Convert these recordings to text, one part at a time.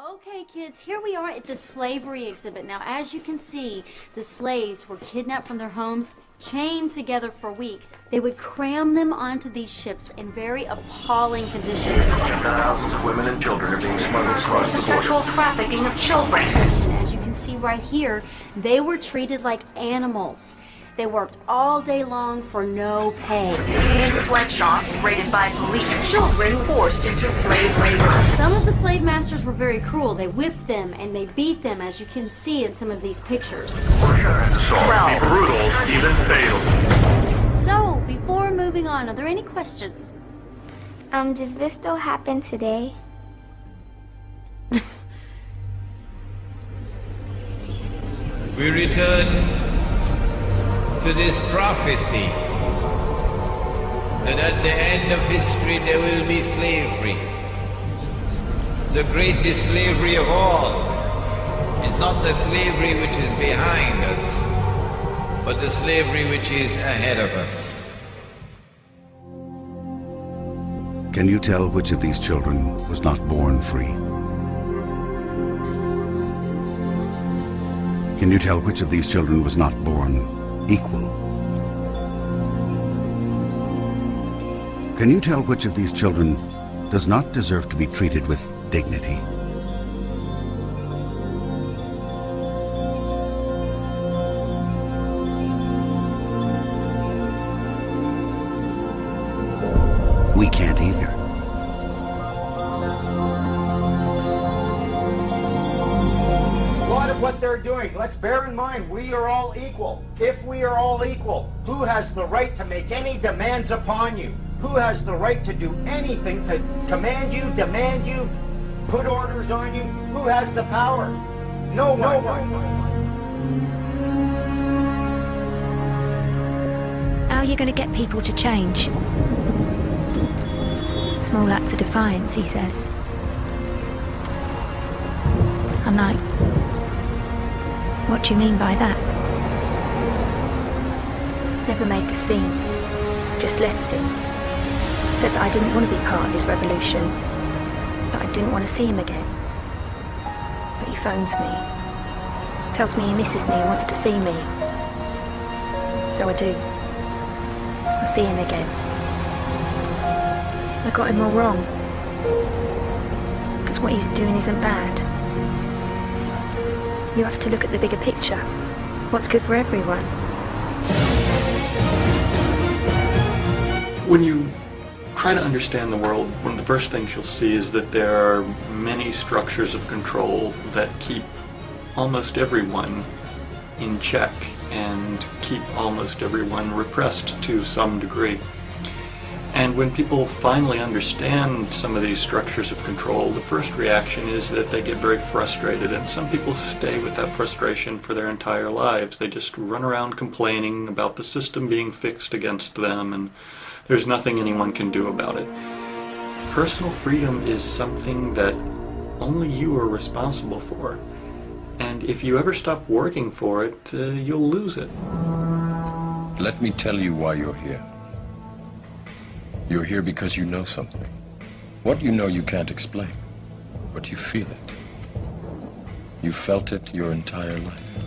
Okay, kids, here we are at the slavery exhibit. Now, as you can see, the slaves were kidnapped from their homes, chained together for weeks. They would cram them onto these ships in very appalling conditions. Thousands of women and children are being smuggled across the border. Sexual trafficking of children. As you can see right here, they were treated like animals. They worked all day long for no pay. In sweatshops raided by police, children forced into slave labor. Some of the slave masters were very cruel. They whipped them and they beat them, as you can see in some of these pictures. Well, brutal, even fatal. So, before moving on, are there any questions? Does this still happen today? We return to this prophecy that at the end of history there will be slavery. The greatest slavery of all is not the slavery which is behind us, but the slavery which is ahead of us. Can you tell which of these children was not born free? Can you tell which of these children was not born equal? Can you tell which of these children does not deserve to be treated with dignity? We can't either. What they're doing. Let's bear in mind, we are all equal. If we are all equal, who has the right to make any demands upon you? Who has the right to do anything to command you, demand you, put orders on you? Who has the power? No one. No one. How are you going to get people to change? Small acts of defiance, he says. I'm like, what do you mean by that? Never made the scene, just left him. Said that I didn't want to be part of his revolution, that I didn't want to see him again. But he phones me, tells me he misses me and wants to see me. So I do. I see him again. I got him all wrong, because what he's doing isn't bad. You have to look at the bigger picture. What's good for everyone. When you try to understand the world, one of the first things you'll see is that there are many structures of control that keep almost everyone in check and keep almost everyone repressed to some degree. And when people finally understand some of these structures of control, the first reaction is that they get very frustrated, and some people stay with that frustration for their entire lives. They just run around complaining about the system being fixed against them, and there's nothing anyone can do about it. Personal freedom is something that only you are responsible for, and if you ever stop working for it, you'll lose it. Let me tell you why you're here. You're here because you know something. What you know you can't explain, but you feel it. You felt it your entire life,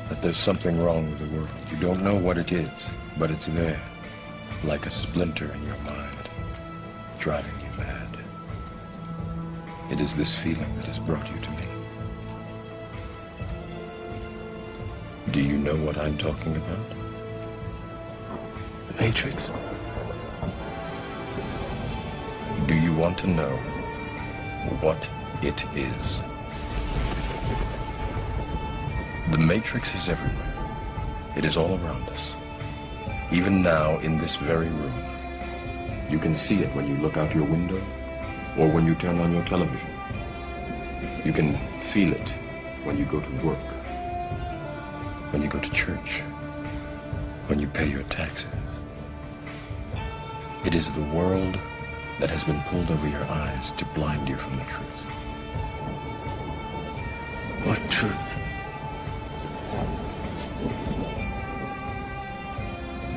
that there's something wrong with the world. You don't know what it is, but it's there, like a splinter in your mind, driving you mad. It is this feeling that has brought you to me. Do you know what I'm talking about? The Matrix. Do you want to know what it is? The Matrix is everywhere. It is all around us. Even now, in this very room. You can see it when you look out your window or when you turn on your television. You can feel it when you go to work, when you go to church, when you pay your taxes. It is the world that has been pulled over your eyes to blind you from the truth. What truth?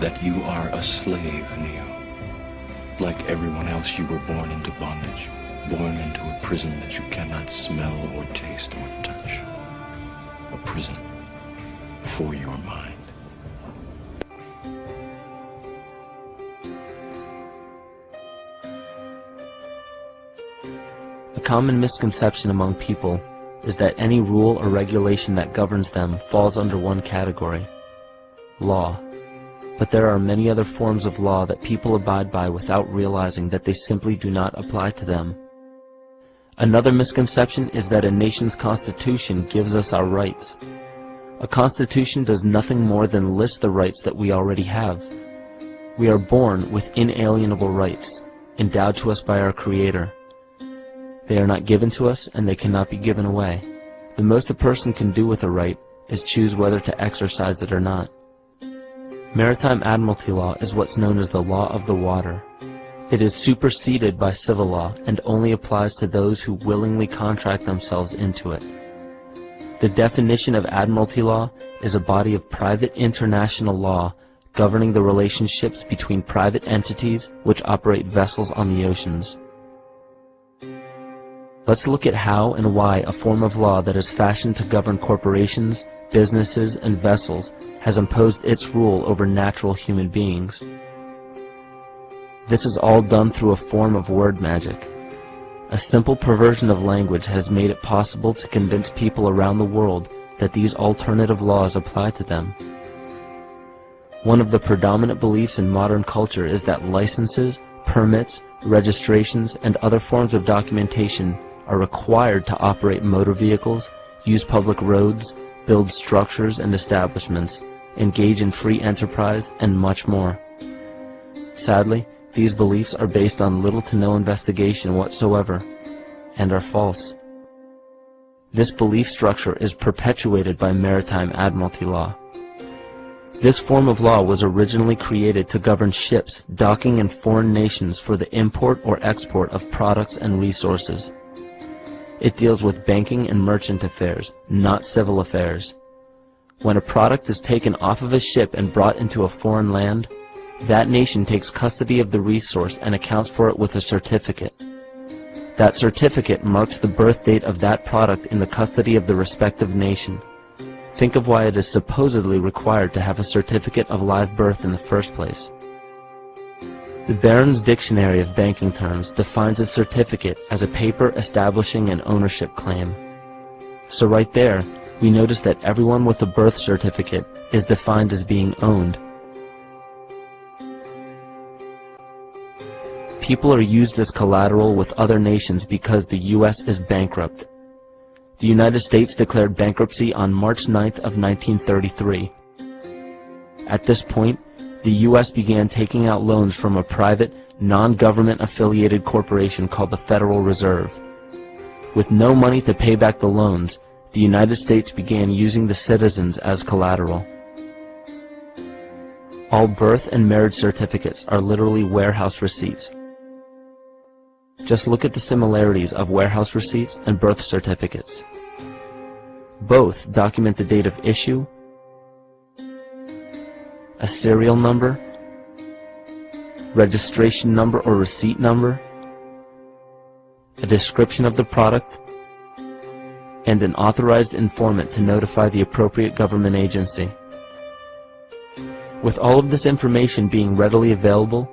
That you are a slave, Neo. Like everyone else, you were born into bondage. born into a prison that you cannot smell or taste or touch. A prison for your mind. A common misconception among people is that any rule or regulation that governs them falls under one category: law. But there are many other forms of law that people abide by without realizing that they simply do not apply to them. Another misconception is that a nation's constitution gives us our rights. A constitution does nothing more than list the rights that we already have. We are born with inalienable rights, endowed to us by our Creator. They are not given to us, and they cannot be given away. The most a person can do with a right is choose whether to exercise it or not. Maritime admiralty law is what's known as the law of the water. It is superseded by civil law and only applies to those who willingly contract themselves into it. The definition of admiralty law is a body of private international law governing the relationships between private entities which operate vessels on the oceans. Let's look at how and why a form of law that is fashioned to govern corporations, businesses, and vessels has imposed its rule over natural human beings. This is all done through a form of word magic. A simple perversion of language has made it possible to convince people around the world that these alternative laws apply to them. One of the predominant beliefs in modern culture is that licenses, permits, registrations, and other forms of documentation are required to operate motor vehicles, use public roads, build structures and establishments, engage in free enterprise, and much more. Sadly, these beliefs are based on little to no investigation whatsoever, and are false. This belief structure is perpetuated by maritime admiralty law. This form of law was originally created to govern ships docking in foreign nations for the import or export of products and resources. It deals with banking and merchant affairs, not civil affairs. When a product is taken off of a ship and brought into a foreign land, that nation takes custody of the resource and accounts for it with a certificate. That certificate marks the birth date of that product in the custody of the respective nation. Think of why it is supposedly required to have a certificate of live birth in the first place. The Barron's Dictionary of Banking Terms defines a certificate as a paper establishing an ownership claim. So right there, we notice that everyone with a birth certificate is defined as being owned. People are used as collateral with other nations because the U.S. is bankrupt. The United States declared bankruptcy on March 9th of 1933. At this point, the U.S. began taking out loans from a private, non-government affiliated corporation called the Federal Reserve. With no money to pay back the loans, the United States began using the citizens as collateral. All birth and marriage certificates are literally warehouse receipts. Just look at the similarities of warehouse receipts and birth certificates. Both document the date of issue, a serial number, registration number or receipt number, a description of the product, and an authorized informant to notify the appropriate government agency. With all of this information being readily available,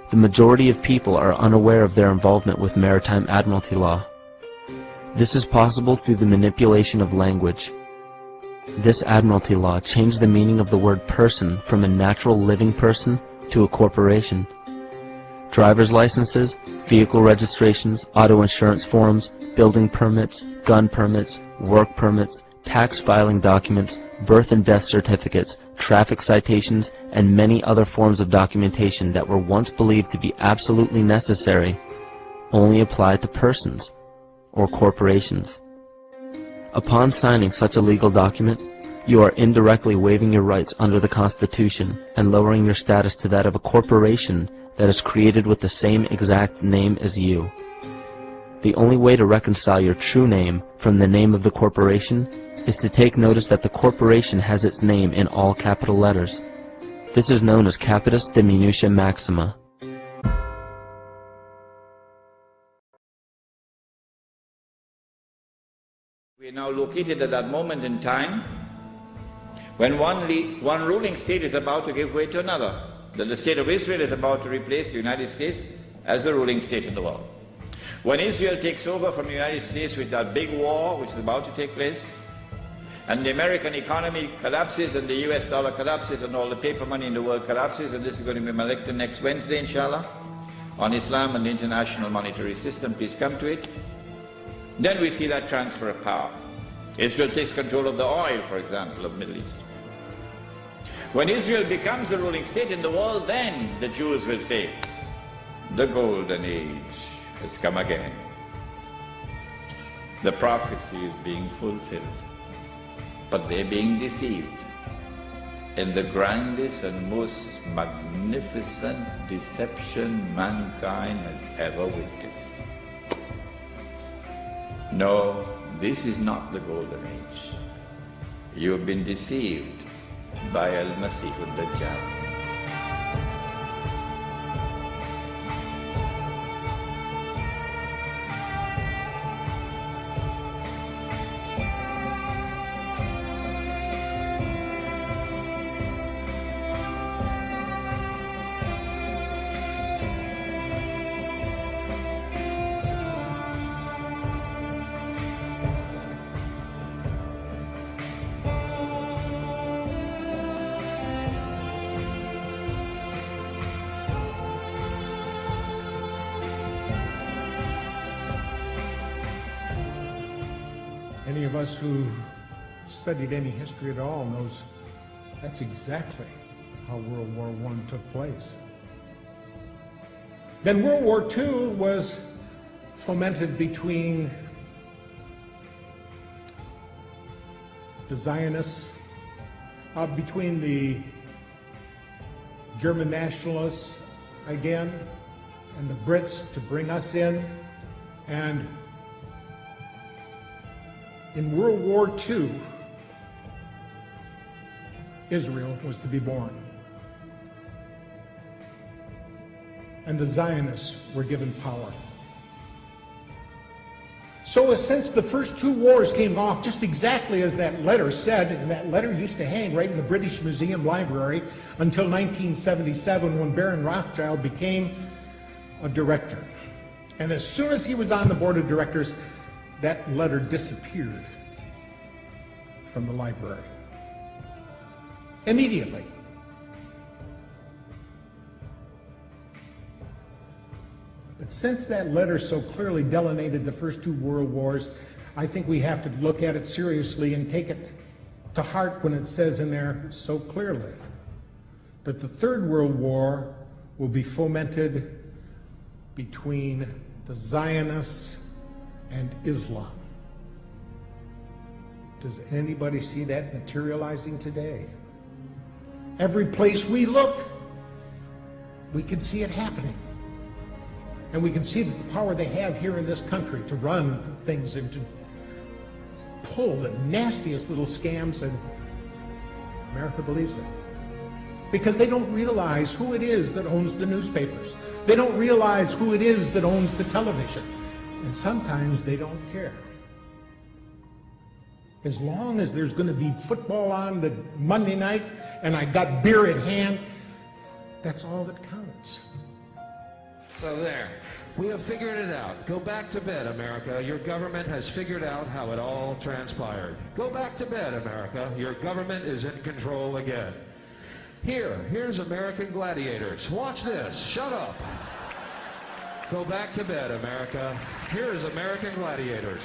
the majority of people are unaware of their involvement with maritime admiralty law. This is possible through the manipulation of language. This admiralty law changed the meaning of the word person from a natural living person to a corporation. Driver's licenses, vehicle registrations, auto insurance forms, building permits, gun permits, work permits, tax filing documents, birth and death certificates, traffic citations, and many other forms of documentation that were once believed to be absolutely necessary only apply to persons or corporations. Upon signing such a legal document, you are indirectly waiving your rights under the Constitution and lowering your status to that of a corporation that is created with the same exact name as you. The only way to reconcile your true name from the name of the corporation is to take notice that the corporation has its name in all capital letters. This is known as capitis diminutia maxima. We're now located at that moment in time when one ruling state is about to give way to another. That the state of Israel is about to replace the United States as the ruling state in the world. When Israel takes over from the United States with that big war which is about to take place, and the American economy collapses and the US dollar collapses and all the paper money in the world collapses, and this is going to be my lecture next Wednesday, inshallah, on Islam and the international monetary system, please come to it. Then we see that transfer of power. Israel takes control of the oil, for example, of the Middle East. When Israel becomes the ruling state in the world, then the Jews will say, the golden age has come again. The prophecy is being fulfilled. But they're being deceived in the grandest and most magnificent deception mankind has ever witnessed. No, this is not the golden age. You have been deceived by Al-Masih al-Dajjal. Any of us who studied any history at all knows that's exactly how World War I took place. Then World War II was fomented between the Zionists, between the German nationalists again, and the Brits to bring us in, and in World War II, Israel was to be born. And the Zionists were given power. So since the first two wars came off just exactly as that letter said, and that letter used to hang right in the British Museum Library until 1977 when Baron Rothschild became a director. And as soon as he was on the board of directors, that letter disappeared from the library. Immediately. But since that letter so clearly delineated the first two world wars, I think we have to look at it seriously and take it to heart when it says in there so clearly that the Third World War will be fomented between the Zionists and Islam. Does anybody see that materializing today? Every place we look, we can see it happening. And we can see that the power they have here in this country to run things and to pull the nastiest little scams, and America believes it. Because they don't realize who it is that owns the newspapers. They don't realize who it is that owns the television. And sometimes they don't care. As long as there's going to be football on the Monday night and I got beer at hand, that's all that counts. So there, we have figured it out. Go back to bed, America. Your government has figured out how it all transpired. Go back to bed, America. Your government is in control again. Here's American gladiators. Watch this. Shut up. Go back to bed, America. Here is American gladiators.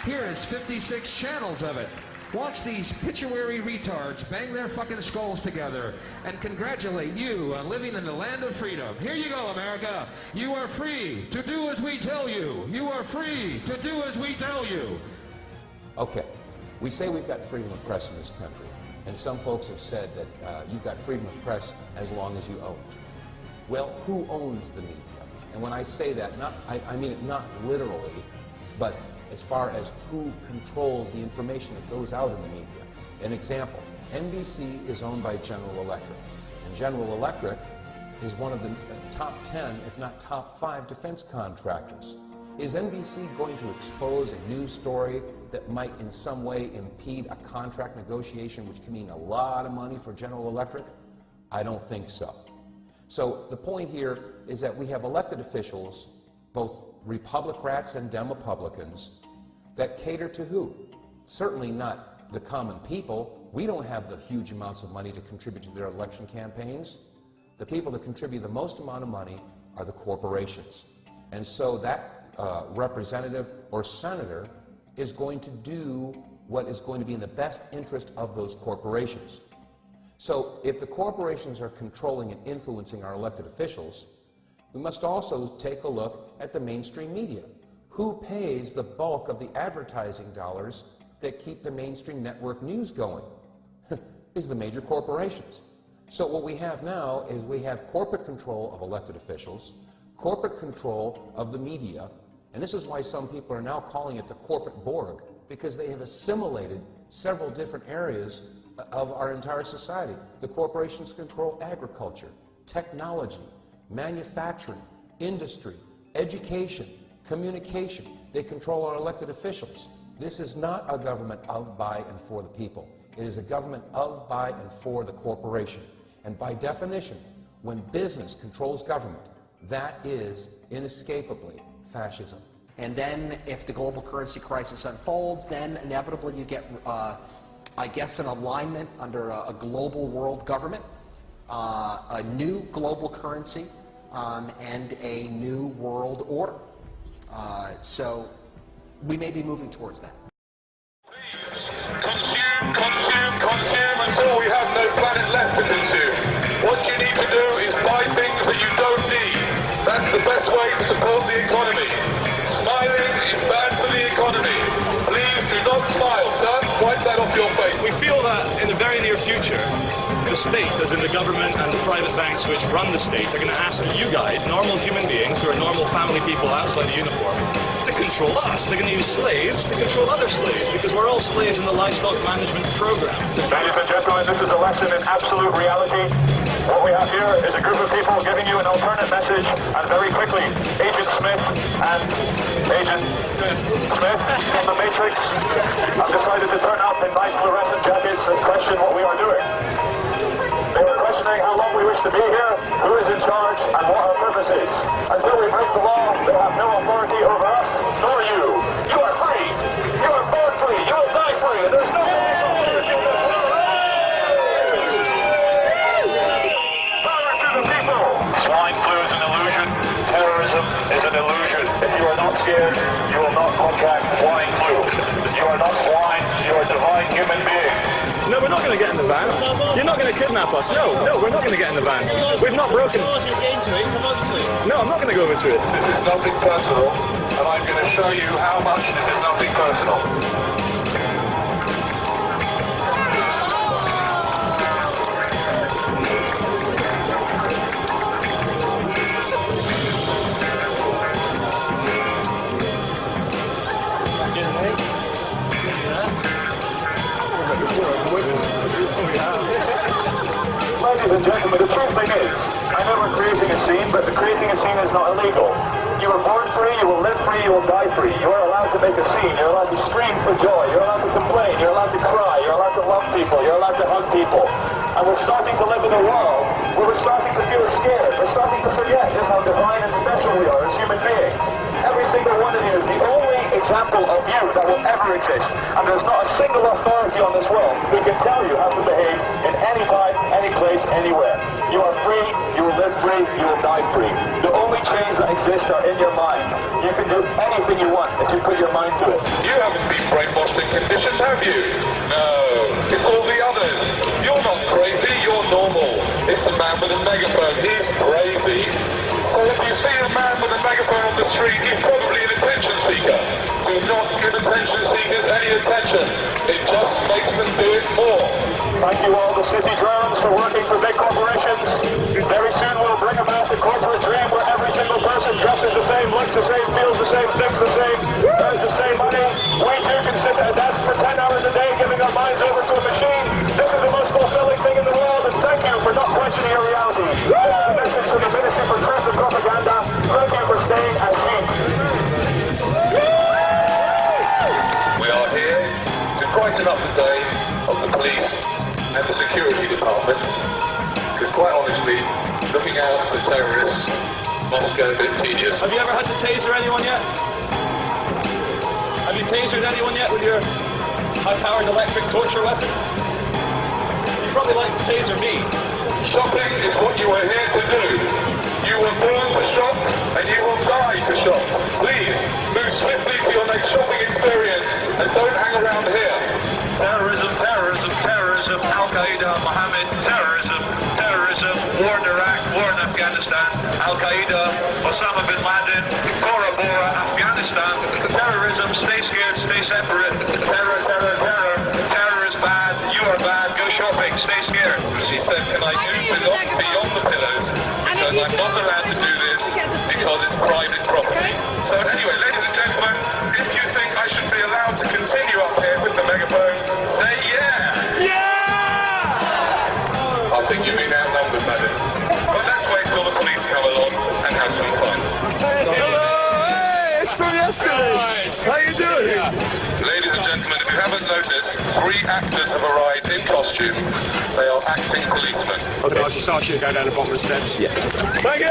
Here is 56 channels of it. Watch these pituitary retards bang their fucking skulls together and congratulate you on living in the land of freedom. Here you go, America. You are free to do as we tell you. You are free to do as we tell you. Okay, we say we've got freedom of press in this country, and some folks have said that you've got freedom of press as long as you own it. Well, who owns the media? And when I say that, I mean it not literally, but as far as who controls the information that goes out in the media. An example, NBC is owned by General Electric, and General Electric is one of the top 10, if not top 5 defense contractors. Is NBC going to expose a news story that might in some way impede a contract negotiation, which can mean a lot of money for General Electric? I don't think so. So the point here is that we have elected officials, both Republicans and Demopublicans, that cater to who? Certainly not the common people. We don't have the huge amounts of money to contribute to their election campaigns. The people that contribute the most amount of money are the corporations. And so that representative or senator is going to do what is going to be in the best interest of those corporations. So if the corporations are controlling and influencing our elected officials, we must also take a look at the mainstream media. Who pays the bulk of the advertising dollars that keep the mainstream network news going? Is the major corporations. So what we have now is we have corporate control of elected officials, corporate control of the media, and this is why some people are now calling it the corporate Borg, because they have assimilated several different areas of our entire society. The corporations control agriculture, technology, manufacturing, industry, education, communication. They control our elected officials. This is not a government of, by, and for the people. It is a government of, by, and for the corporation. And by definition, when business controls government, that is inescapably fascism. And then if the global currency crisis unfolds, then inevitably you get, I guess, an alignment under a global world government, a new global currency, and a new world order. So we may be moving towards that. Consume, consume, consume until we have no planet left to consume. What you need to do is buy things that you don't need. That's the best way to support the economy. Smiling is bad for the economy. Please do not smile, son. Wipe that off your face. We feel that in the very near future, the state, as in the government and the private banks which run the state, are going to ask you guys, normal human beings who are normal family people outside the uniform, to control us. They're going to use slaves to control other slaves, because we're all slaves in the livestock management program. Ladies and gentlemen, this is a lesson in absolute reality. What we have here is a group of people giving you an alternate message, and very quickly, Agent Smith and Agent Smith from the Matrix have decided to turn up in nice fluorescent jackets and question what we are doing. They were questioning how long we wish to be here, who is in charge, and what our purpose is. Until we break the law, they have no authority over us, nor you. You are free. You are born free. You will die free. And there's no police authority in this world. Power to the people. Swine flu is an illusion. Terrorism is an illusion. If you are not scared, you will not contract swine flu. You are not swine. You are divine human beings. No, we're not going to get in the van. You're not going to kidnap us. No, we're not going to get in the van. We've not broken... No, I'm not going to go into it. This is nothing personal, and I'm going to show you how much this is nothing personal. Ladies and gentlemen, the true thing is, I know we're creating a scene, but creating a scene is not illegal. You were born free, you will live free, you will die free. You are allowed to make a scene, you're allowed to scream for joy, you're allowed to complain, you're allowed to cry, you're allowed to love people, you're allowed to hug people. And we're starting to live in a world where we're starting to feel scared, we're starting to forget just how divine and special we are as human beings. Every single one of you is the only example of you that will ever exist. And there's not a single authority on this world who can tell you how to behave in any time, any place, anywhere. You are free, you will live free, you will die free. The only chains that exist are in your mind. You can do anything you want if you put your mind to it. You haven't been brainwashed and conditioned, have you? No. It's all the others. You're not crazy, you're normal. It's the man with a megaphone, he's crazy. So if you see a man with a megaphone on the street, he's probably an attention seeker. Do not give attention seekers any attention. It just makes them do it more. Thank you all the city drones for working for big corporations. Very soon we'll bring about the corporate dream where every single person dresses the same, looks the same, feels the same, thinks the same, earns the same money. We too can sit at a desk for 10 hours a day giving our minds over to a machine. This is the most fulfilling thing in the world, and thank you for not questioning your reality. This is the message from the Ministry for Truth and Propaganda. Thank you for staying as sheep. We are here the security department, because quite honestly, looking out for terrorists must get a bit tedious. Have you ever had to taser anyone yet? Have you tasered anyone yet with your high-powered electric torture weapon? You'd probably like to taser me. Shopping is what you are here to do. You were born to shop, and you will die to shop. Please, move swiftly to your next shopping experience, and don't hang around here. Terrorism, terrorism, terrorism, Al-Qaeda, Mohammed, terrorism, terrorism, war in Iraq, war in Afghanistan, Al-Qaeda, Osama bin Laden, Bora Bora, Afghanistan, terrorism, stay scared, stay separate, terror, terror, terror, terror is bad, you are bad, go shopping, stay scared. She said, can I do this beyond the pillows, because I'm not allowed to do this, because it's private property. So anyway, ladies and gentlemen, if you think I should be allowed to continue up here with the megaphone, say yeah! Yeah! I think you've been outnumbered, madam. But let's wait till the police come along and have some fun. Hello! Hey, it's from yesterday! How you doing? Ladies and gentlemen, if you haven't noticed, 3 actors have arrived in costume. They are acting policemen. Okay, I'll just ask you to go down the bottom of the steps. Yeah. Thank you!